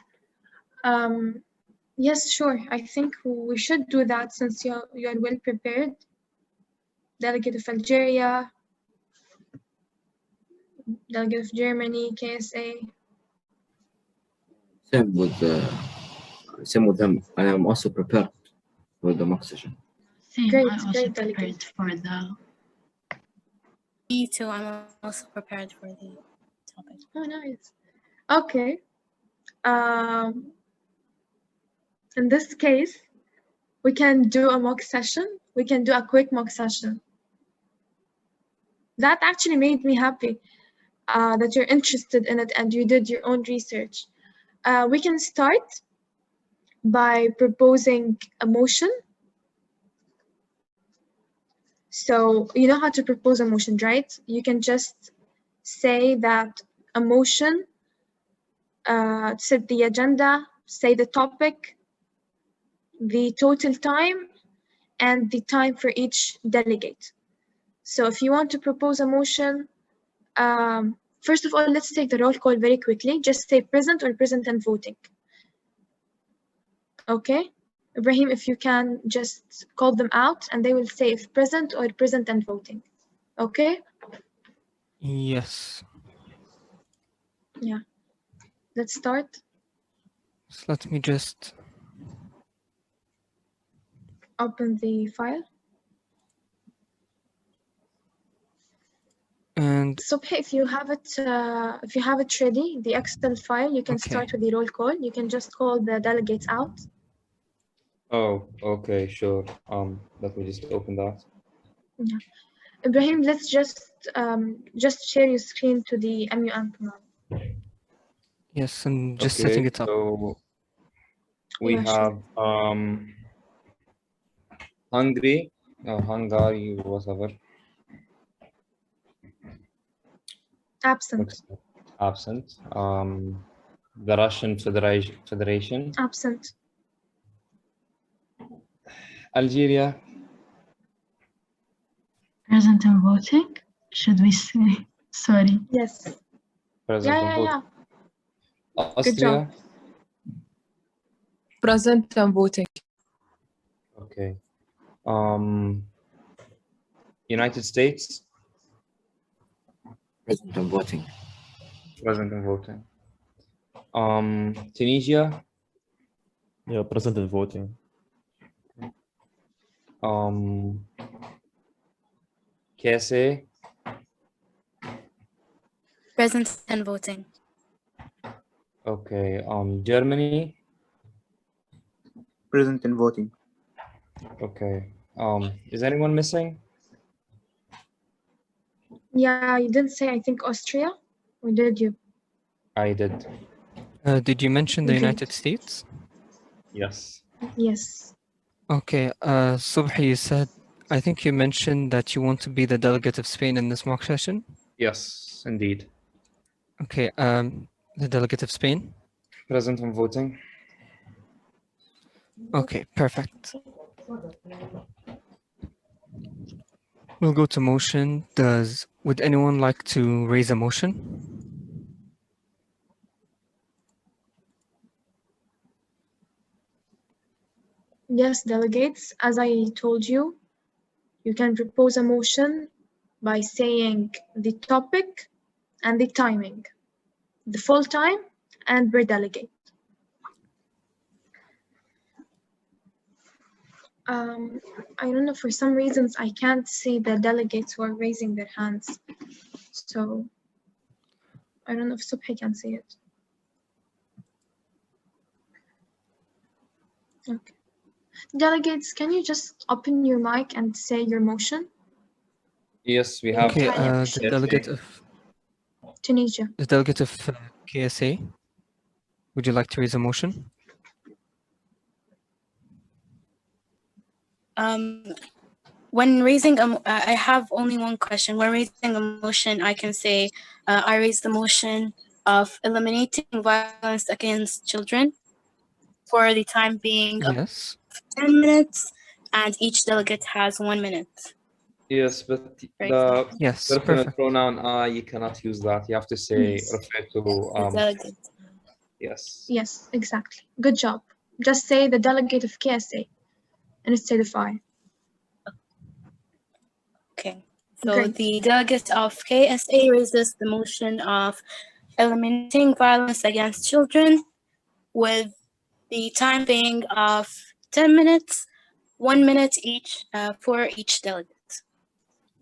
Yes, sure. I think we should do that since you are well prepared. Delegate of Algeria, Delegate of Germany, KSA. Same with them. I am also prepared for the mock session. Same, Great, I also great, prepared delegate. for the. Me too. I'm also prepared for the topic. Oh, nice. Okay. In this case, we can do a mock session. We can do a quick mock session. That actually made me happy that you're interested in it and you did your own research. We can start by proposing a motion. So you know how to propose a motion, right? You can just say that a motion, set the agenda, say the topic, the total time, and the time for each delegate. So if you want to propose a motion, first of all, let's take the roll call very quickly. Just say present or present and voting. Okay? Ibrahim, if you can just call them out and they will say if present or present and voting. Okay? Yes. Yeah. Let's start. So let me just Open the file. and So if you have it ready, the Excel file, you can Okay. start with the roll call. You can just call the delegates out. Oh, okay, sure. Let me just open that. Yeah. Ibrahim, let's just share your screen to the MUN panel. yes, I'm just Okay, setting it up. so we Yeah, sure. have Hungary, Hungary, whatever. Absent. Looks absent. The Russian Federation. Absent. Algeria. Present and voting? Should we say? Sorry. Yes. Present and voting. Good job. Austria. Present and voting. Okay. United States. Present and voting. Present and voting. Tunisia. Yeah, present and voting. KSA. Present and voting. Okay. Germany. Present and voting. Okay. Is anyone missing? Yeah, you didn't say, I think, Austria, or did you? I did. Did you mention the Okay. United States? Yes. Yes. Okay, Subhi, you said, I think you mentioned that you want to be the delegate of Spain in this mock session. Yes, indeed. Okay, the delegate of Spain. Present and voting. Okay, perfect. We'll go to motion. Would anyone like to raise a motion? Yes, delegates, as I told you, you can propose a motion by saying the topic and the timing, the full time and per delegate. I don't know, for some reasons, I can't see the delegates who are raising their hands. So I don't know if Subhi can see it. Okay. Delegates, can you just open your mic and say your motion? Yes, we have. Okay, Highly the appreciate delegate of Tunisia. KSA. Would you like to raise a motion? When raising I have only one question. When raising a motion, I can say I raise the motion of eliminating violence against children for the time being of Yes. 10 minutes, and each delegate has 1 minute. Yes, but Right. the Yes, personal perfect. pronoun I, you cannot use that. You have to say Yes. refer to The delegate. yes. Yes, exactly. Good job. Just say the delegate of KSA instead of I. Okay. So Great. the delegate of KSA raises the motion of eliminating violence against children with the time being of 10 minutes, 1 minute each for each delegate.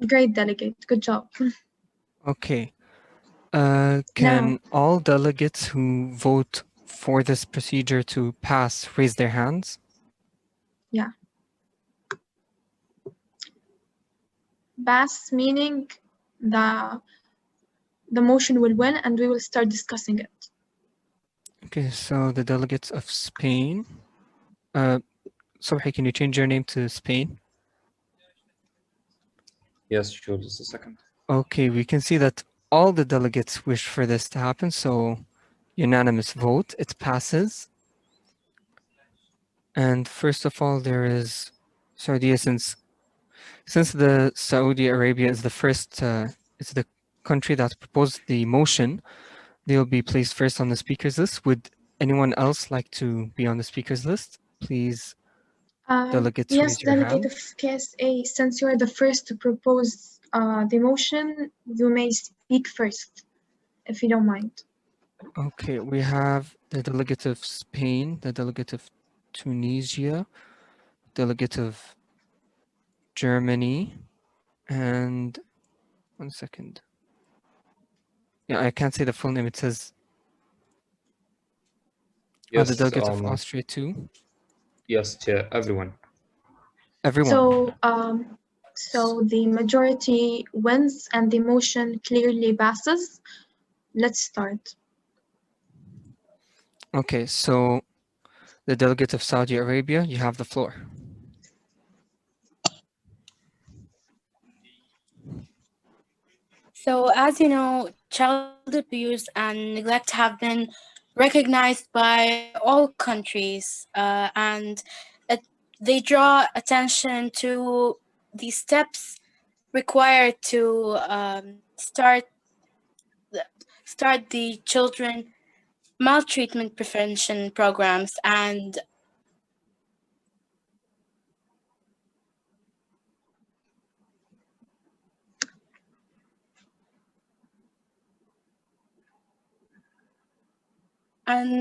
Great delegate. Good job. Okay. Can all delegates who vote for this procedure to pass raise their hands? Yeah. Pass meaning the motion will win and we will start discussing it. Okay, so the delegates of Spain. Subhi, can you change your name to Spain? Yes, sure. Just a second. Okay, we can see that all the delegates wish for this to happen, so unanimous vote, it passes. And first of all, there is Saudi, since the Saudi Arabia is the first, it's the country that proposed the motion, they'll be placed first on the speakers list. Would anyone else like to be on the speakers list? Please Delegates, Yes, raise your Delegate hand. of KSA, since you are the first to propose the motion, you may speak first, if you don't mind. Okay, we have the Delegate of Spain, the Delegate of Tunisia, Delegate of Germany, and one second. Yeah, I can't say the full name. It says the Yes, Delegate of Austria too. yes, Chair, everyone. Everyone. So the majority wins and the motion clearly passes. Let's start. Okay, so the Delegate of Saudi Arabia, you have the floor. So, as you know, child abuse and neglect have been recognized by all countries, and they draw attention to the steps required to start the children maltreatment prevention programs and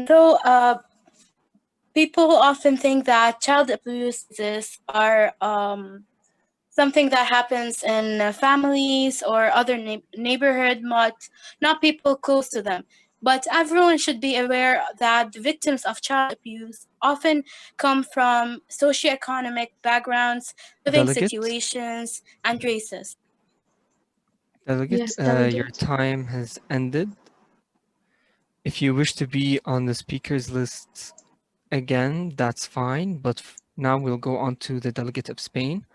so people often think that child abuses are something that happens in families or other neighborhood, not people close to them. But everyone should be aware that the victims of child abuse often come from socioeconomic backgrounds, living Delegate? situations, and races. Delegate, Yes, your Delegate. time has ended. If you wish to be on the speakers list again, that's fine, but now we'll go on to the Delegate of Spain.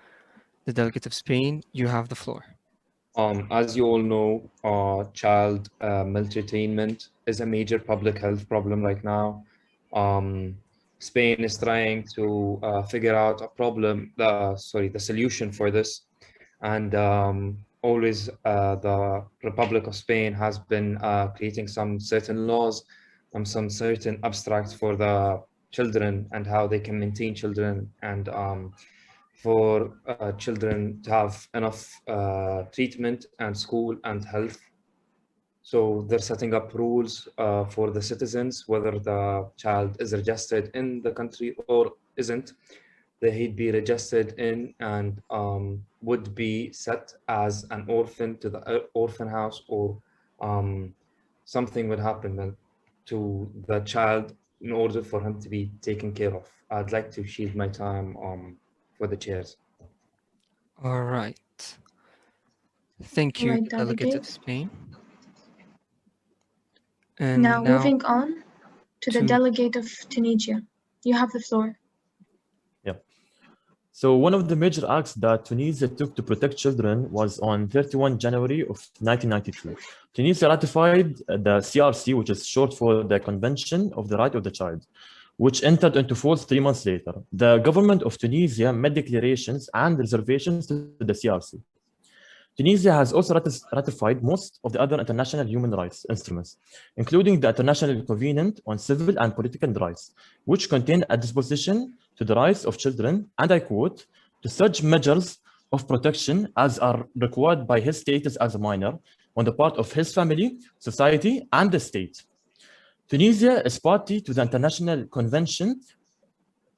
The Delegate of Spain, you have the floor. As you all know, child maltreatment is a major public health problem right now. Spain is trying to figure out the solution for this. And always the Republic of Spain has been creating some certain laws and some certain abstracts for the children and how they can maintain children and for children to have enough treatment and school and health. So they're setting up rules for the citizens, whether the child is registered in the country or isn't. He'd be registered in and would be set as an orphan to the orphan house, or something would happen to the child in order for him to be taken care of. I'd like to shield my time for the chairs. All right. Thank you, Right, Delegate of Delegate. Spain. And Now moving on to the to- Delegate of Tunisia. You have the floor. Yeah. So one of the major acts that Tunisia took to protect children was on 31 January of 1992. Tunisia ratified the CRC, which is short for the Convention of the Right of the Child, which entered into force 3 months later. The government of Tunisia made declarations and reservations to the CRC. Tunisia has also ratified most of the other international human rights instruments, including the International Covenant on Civil and Political Rights, which contain a disposition to the rights of children, and I quote, to such measures of protection as are required by his status as a minor on the part of his family, society, and the state. Tunisia is party to the International Convention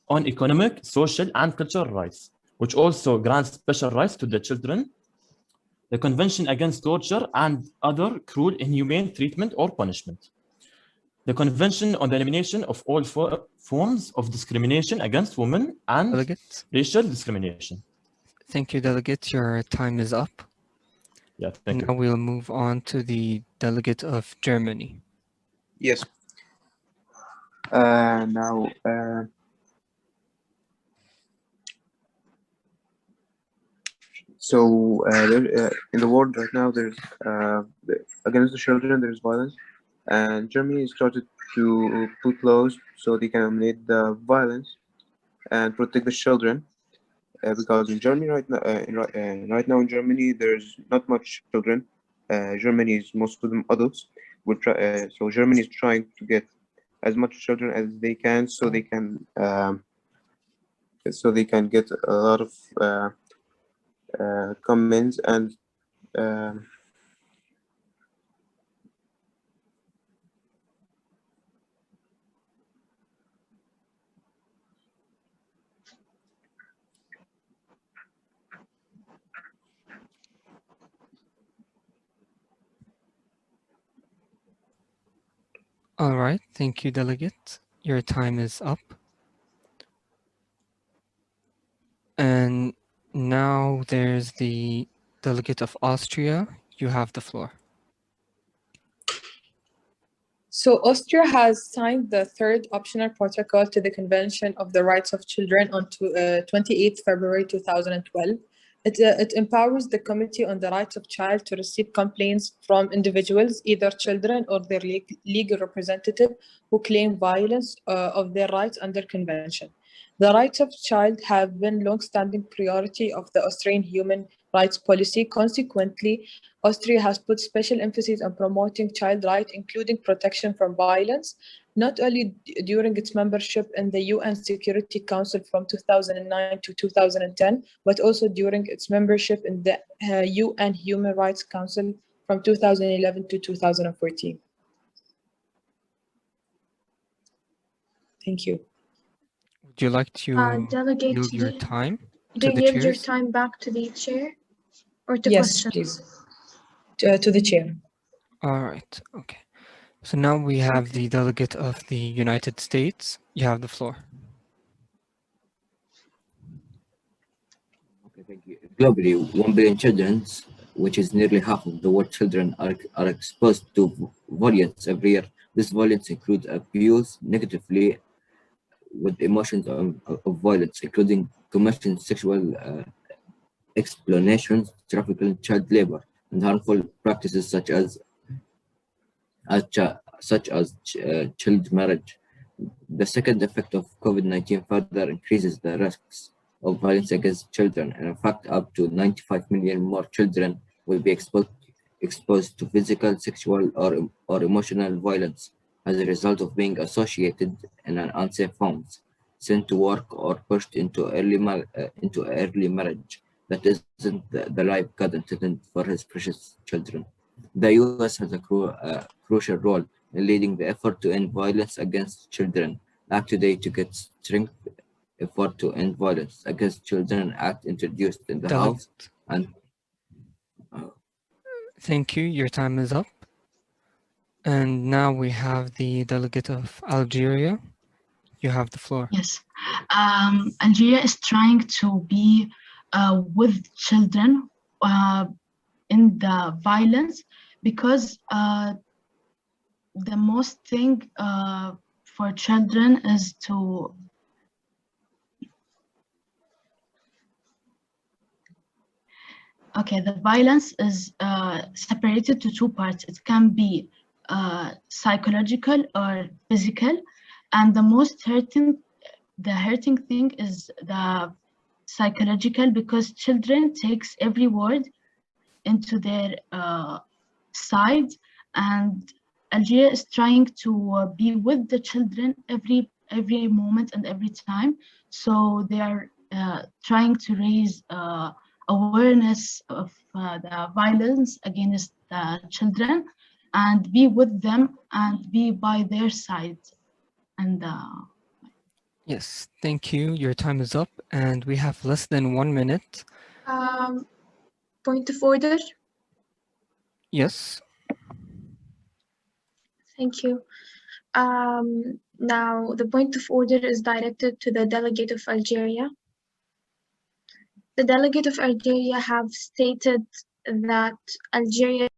on Economic, Social, and Cultural Rights, which also grants special rights to the children, the Convention Against Torture and Other Cruel, Inhumane Treatment or Punishment, the Convention on the Elimination of All Forms of Discrimination against Women and Delegate. Racial Discrimination. Thank you, Delegate. Your time is up. Yeah, thank Now you. we'll move on to the Delegate of Germany. Yes. In the world right now, there's against the children, there's violence, and Germany started to put laws so they can eliminate the violence and protect the children. Because in Germany right now, right now in Germany, there's not much children. Germany is most of them adults. So Germany is trying to get as much children as they can, so they can so they can get a lot of comments and All right, thank you, Delegate. Your time is up. And now there's the Delegate of Austria. You have the floor. So Austria has signed the third optional protocol to the Convention of the Rights of Children on 28 February 2012. It empowers the Committee on the Rights of Child to receive complaints from individuals, either children or their legal representative, who claim violence of their rights under convention. The rights of child have been long-standing priority of the Austrian human rights policy. Consequently, Austria has put special emphasis on promoting child rights, including protection from violence, not only during its membership in the UN Security Council from 2009 to 2010, but also during its membership in the UN Human Rights Council from 2011 to 2014. Thank you. Would you like to Delegate, yield your time do to you the yield your chairs? time back to the chair or to Yes, questions? please. To the chair. All right, okay. So now we have the Delegate of the United States. You have the floor. Okay, thank you. Globally, 1 billion children, which is nearly half of the world children, are exposed to violence every year. This violence includes abuse negatively with emotions of violence, including commission sexual exploitations, trafficking, child labor, and harmful practices such as child marriage. The second effect of COVID-19 further increases the risks of violence against children, and in fact, up to 95 million more children will be exposed to physical, sexual, or emotional violence as a result of being associated in an unsafe homes, sent to work, or pushed into early marriage that isn't the life God intended for his precious children. The U.S. has a crucial role in leading the effort to end violence against children. Act Today to get strength effort to end violence against children act introduced in the House. And thank you. Your time is up. And now we have the Delegate of Algeria. You have the floor. Yes. Algeria is trying to be with children in the violence because the most thing for children is to the violence is separated to two parts. It can be psychological or physical, and the most hurting thing is the psychological, because children takes every word into their side, and Algeria is trying to be with the children every moment and every time. So they are trying to raise awareness of the violence against the children and be with them and be by their side. And yes, thank you. Your time is up and we have less than 1 minute. Point of order. Yes. Thank you. Now the point of order is directed to the Delegate of Algeria. The Delegate of Algeria have stated that Algeria